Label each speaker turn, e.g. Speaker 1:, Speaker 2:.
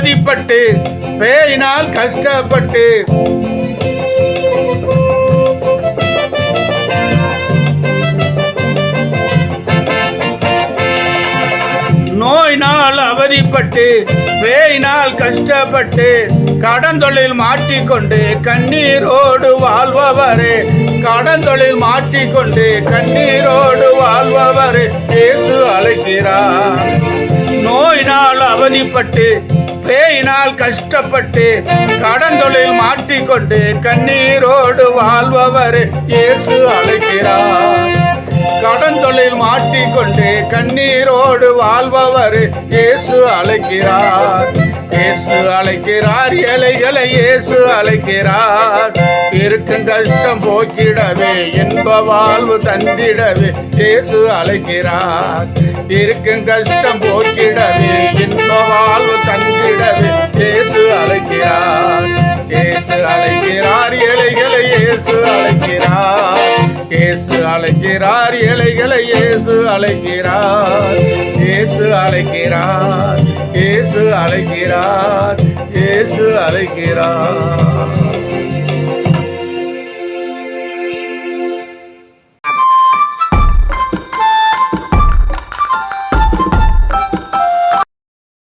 Speaker 1: அவதிப்பட்டு பேயினால் கஷ்டப்பட்டு நோயினால் அவதிப்பட்டு பேயினால் கஷ்டப்பட்டு கடந்தொழில் மாட்டிக்கொண்டு கண்ணீரோடு வாழ்பவரே, கடந்தொழில் மாட்டிக்கொண்டு கண்ணீரோடு வாழ்பவரே இயேசு அழைக்கிறார். நோயினால் அவதிப்பட்டு பேயினால் கஷ்டப்பட்டு கடந்தொழில் மாட்டிக்கொண்டு கண்ணீரோடு வாழ்பவரே இயேசு அழைக்கிறார். கடந்தொழில் மாட்டிக்கொண்டு கண்ணீரோடு வாழ்பவர் இயேசு அழைக்கிறார். இயேசு அழைக்கிறார், ஏழைகளை இயேசு அழைக்கிறார். இருக்கும் கஷ்டம் போக்கிடவே இன்ப வாழ்வு தந்திடவே இயேசு அழைக்கிறார். இருக்கும் கஷ்டம் போக்கிடவே இன்ப வாழ்வு தந்திடவே இயேசு அழைக்கிறார். இயேசு அழைக்கிறார், ஏழைகளை இயேசு அழைக்கிறார். இயேசு அழைக்கிறார், ஏழைகளை இயேசு அழைக்கிறார். இயேசு அழைக்கிறார், இயேசு அழைக்கிறார், இயேசு அழைக்கிறார்.